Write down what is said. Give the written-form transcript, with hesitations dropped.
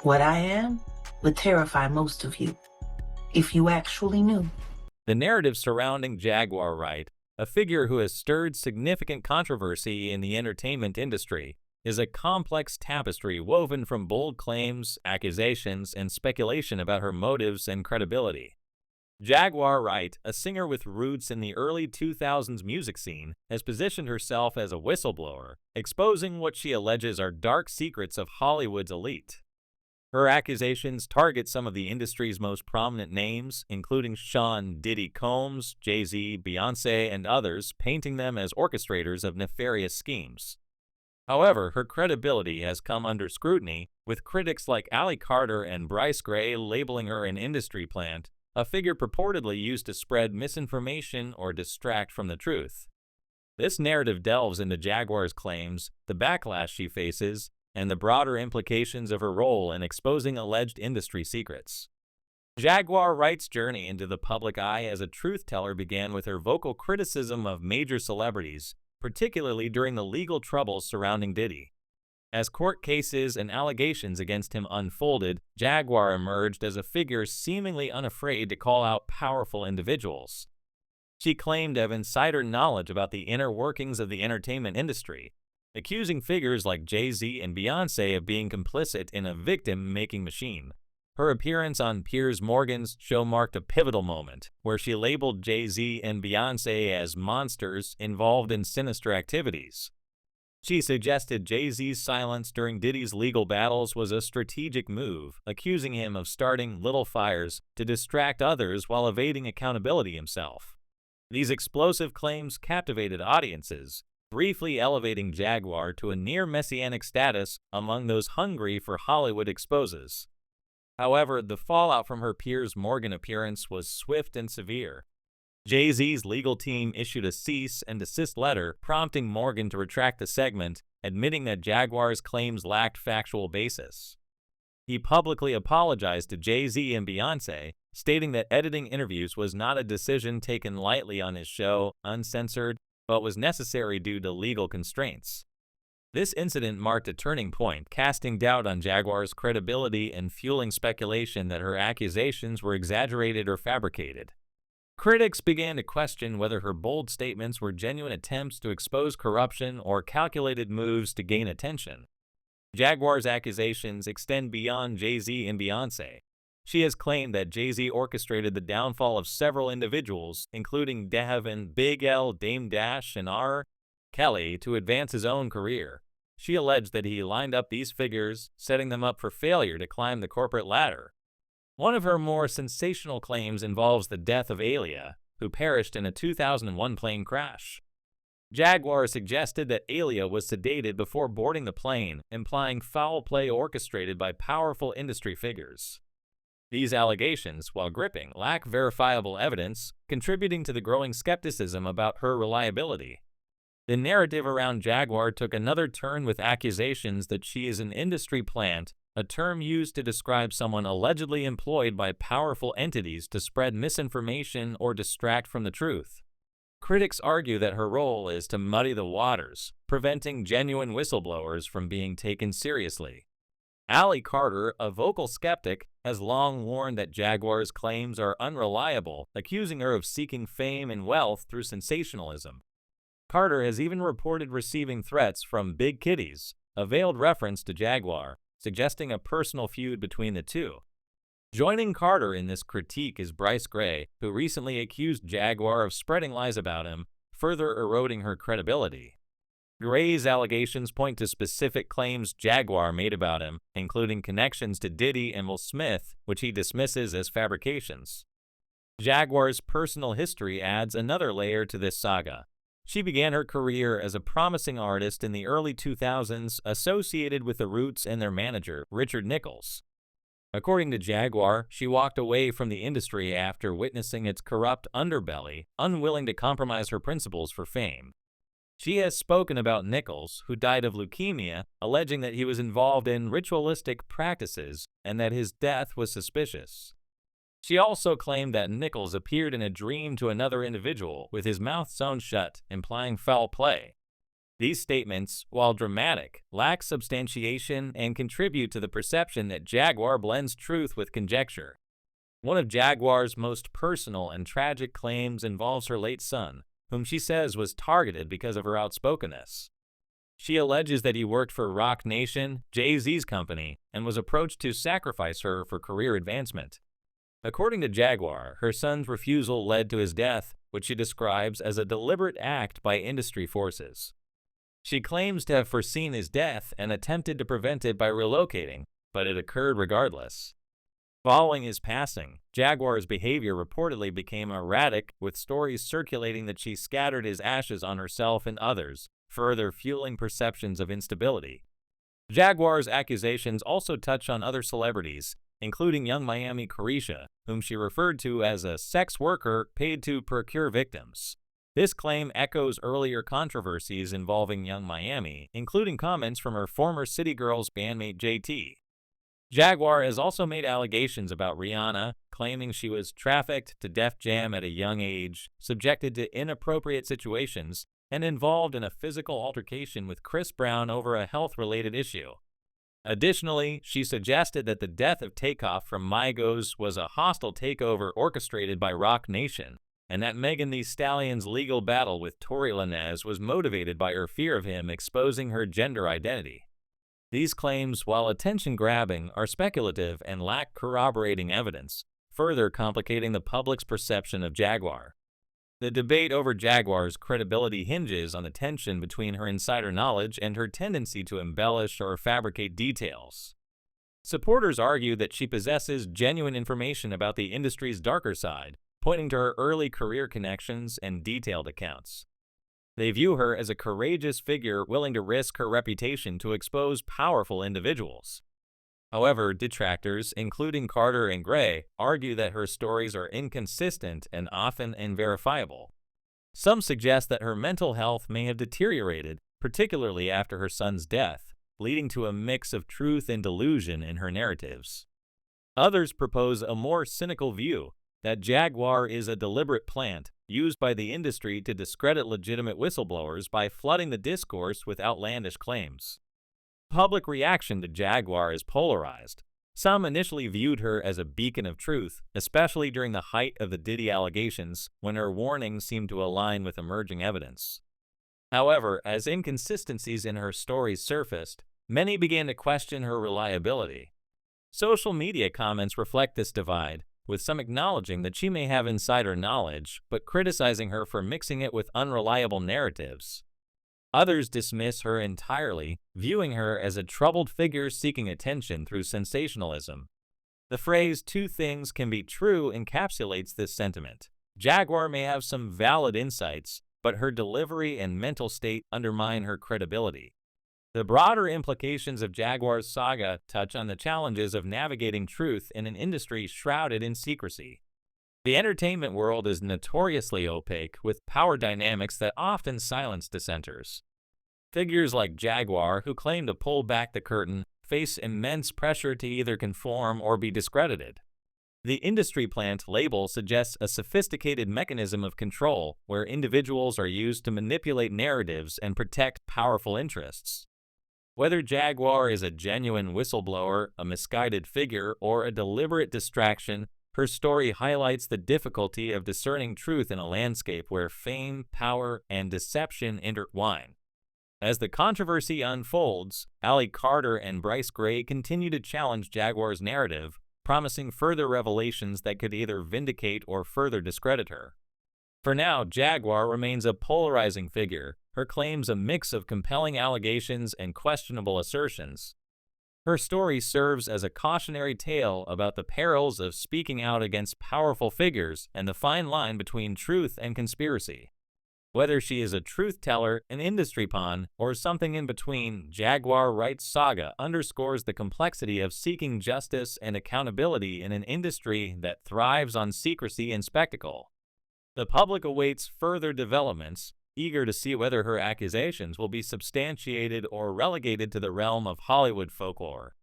What I am would terrify most of you, if you actually knew. The narrative surrounding Jaguar Wright, a figure who has stirred significant controversy in the entertainment industry, is a complex tapestry woven from bold claims, accusations, and speculation about her motives and credibility. Jaguar Wright, a singer with roots in the early 2000s music scene, has positioned herself as a whistleblower, exposing what she alleges are dark secrets of Hollywood's elite. Her accusations target some of the industry's most prominent names, including Sean Diddy Combs, Jay-Z, Beyoncé, and others, painting them as orchestrators of nefarious schemes. However, her credibility has come under scrutiny, with critics like Ali Carter and Bryce Gray labeling her an industry plant, a figure purportedly used to spread misinformation or distract from the truth. This narrative delves into Jaguar's claims, the backlash she faces, and the broader implications of her role in exposing alleged industry secrets. Jaguar Wright's journey into the public eye as a truth teller began with her vocal criticism of major celebrities, particularly during the legal troubles surrounding Diddy. As court cases and allegations against him unfolded, Jaguar emerged as a figure seemingly unafraid to call out powerful individuals. She claimed to have insider knowledge about the inner workings of the entertainment industry, accusing figures like Jay-Z and Beyoncé of being complicit in a victim-making machine. Her appearance on Piers Morgan's show marked a pivotal moment, where she labeled Jay-Z and Beyoncé as monsters involved in sinister activities. She suggested Jay-Z's silence during Diddy's legal battles was a strategic move, accusing him of starting little fires to distract others while evading accountability himself. These explosive claims captivated audiences, briefly elevating Jaguar to a near-messianic status among those hungry for Hollywood exposes. However, the fallout from her Piers Morgan appearance was swift and severe. Jay-Z's legal team issued a cease and desist letter prompting Morgan to retract the segment, admitting that Jaguar's claims lacked factual basis. He publicly apologized to Jay-Z and Beyoncé, stating that editing interviews was not a decision taken lightly on his show, uncensored, but was necessary due to legal constraints. This incident marked a turning point, casting doubt on Jaguar's credibility and fueling speculation that her accusations were exaggerated or fabricated. Critics began to question whether her bold statements were genuine attempts to expose corruption or calculated moves to gain attention. Jaguar's accusations extend beyond Jay-Z and Beyoncé. She has claimed that Jay-Z orchestrated the downfall of several individuals, including Devin, Big L, Dame Dash, and R. Kelly, to advance his own career. She alleged that he lined up these figures, setting them up for failure to climb the corporate ladder. One of her more sensational claims involves the death of Aaliyah, who perished in a 2001 plane crash. Jaguar suggested that Aaliyah was sedated before boarding the plane, implying foul play orchestrated by powerful industry figures. These allegations, while gripping, lack verifiable evidence, contributing to the growing skepticism about her reliability. The narrative around Jaguar took another turn with accusations that she is an industry plant, a term used to describe someone allegedly employed by powerful entities to spread misinformation or distract from the truth. Critics argue that her role is to muddy the waters, preventing genuine whistleblowers from being taken seriously. Ali Carter, a vocal skeptic, has long warned that Jaguar's claims are unreliable, accusing her of seeking fame and wealth through sensationalism. Carter has even reported receiving threats from Big Kitties, a veiled reference to Jaguar, suggesting a personal feud between the two. Joining Carter in this critique is Bryce Gray, who recently accused Jaguar of spreading lies about him, further eroding her credibility. Gray's allegations point to specific claims Jaguar made about him, including connections to Diddy and Will Smith, which he dismisses as fabrications. Jaguar's personal history adds another layer to this saga. She began her career as a promising artist in the early 2000s, associated with the Roots and their manager, Richard Nichols. According to Jaguar, she walked away from the industry after witnessing its corrupt underbelly, unwilling to compromise her principles for fame. She has spoken about Nichols, who died of leukemia, alleging that he was involved in ritualistic practices and that his death was suspicious. She also claimed that Nichols appeared in a dream to another individual with his mouth sewn shut, implying foul play. These statements, while dramatic, lack substantiation and contribute to the perception that Jaguar blends truth with conjecture. One of Jaguar's most personal and tragic claims involves her late son, whom she says was targeted because of her outspokenness. She alleges that he worked for Roc Nation, Jay-Z's company, and was approached to sacrifice her for career advancement. According to Jaguar, her son's refusal led to his death, which she describes as a deliberate act by industry forces. She claims to have foreseen his death and attempted to prevent it by relocating, but it occurred regardless. Following his passing, Jaguar's behavior reportedly became erratic, with stories circulating that she scattered his ashes on herself and others, further fueling perceptions of instability. Jaguar's accusations also touch on other celebrities, including Young Miami Caresha, whom she referred to as a sex worker paid to procure victims. This claim echoes earlier controversies involving Young Miami, including comments from her former City Girls bandmate JT. Jaguar has also made allegations about Rihanna, claiming she was trafficked to Def Jam at a young age, subjected to inappropriate situations, and involved in a physical altercation with Chris Brown over a health-related issue. Additionally, she suggested that the death of Takeoff from Migos was a hostile takeover orchestrated by Roc Nation, and that Megan Thee Stallion's legal battle with Tory Lanez was motivated by her fear of him exposing her gender identity. These claims, while attention-grabbing, are speculative and lack corroborating evidence, further complicating the public's perception of Jaguar. The debate over Jaguar's credibility hinges on the tension between her insider knowledge and her tendency to embellish or fabricate details. Supporters argue that she possesses genuine information about the industry's darker side, pointing to her early career connections and detailed accounts. They view her as a courageous figure willing to risk her reputation to expose powerful individuals. However, detractors, including Carter and Gray, argue that her stories are inconsistent and often unverifiable. Some suggest that her mental health may have deteriorated, particularly after her son's death, leading to a mix of truth and delusion in her narratives. Others propose a more cynical view, that Jaguar is a deliberate plant used by the industry to discredit legitimate whistleblowers by flooding the discourse with outlandish claims. Public reaction to Jaguar is polarized. Some initially viewed her as a beacon of truth, especially during the height of the Diddy allegations, when her warnings seemed to align with emerging evidence. However, as inconsistencies in her stories surfaced, many began to question her reliability. Social media comments reflect this divide, with some acknowledging that she may have insider knowledge, but criticizing her for mixing it with unreliable narratives. Others dismiss her entirely, viewing her as a troubled figure seeking attention through sensationalism. The phrase "two things can be true" encapsulates this sentiment. Jaguar may have some valid insights, but her delivery and mental state undermine her credibility. The broader implications of Jaguar's saga touch on the challenges of navigating truth in an industry shrouded in secrecy. The entertainment world is notoriously opaque, with power dynamics that often silence dissenters. Figures like Jaguar, who claim to pull back the curtain, face immense pressure to either conform or be discredited. The industry plant label suggests a sophisticated mechanism of control where individuals are used to manipulate narratives and protect powerful interests. Whether Jaguar is a genuine whistleblower, a misguided figure, or a deliberate distraction, her story highlights the difficulty of discerning truth in a landscape where fame, power, and deception intertwine. As the controversy unfolds, Ali Carter and Bryce Gray continue to challenge Jaguar's narrative, promising further revelations that could either vindicate or further discredit her. For now, Jaguar remains a polarizing figure, her claims a mix of compelling allegations and questionable assertions. Her story serves as a cautionary tale about the perils of speaking out against powerful figures and the fine line between truth and conspiracy. Whether she is a truth teller, an industry pawn, or something in between, Jaguar Wright's saga underscores the complexity of seeking justice and accountability in an industry that thrives on secrecy and spectacle. The public awaits further developments, eager to see whether her accusations will be substantiated or relegated to the realm of Hollywood folklore.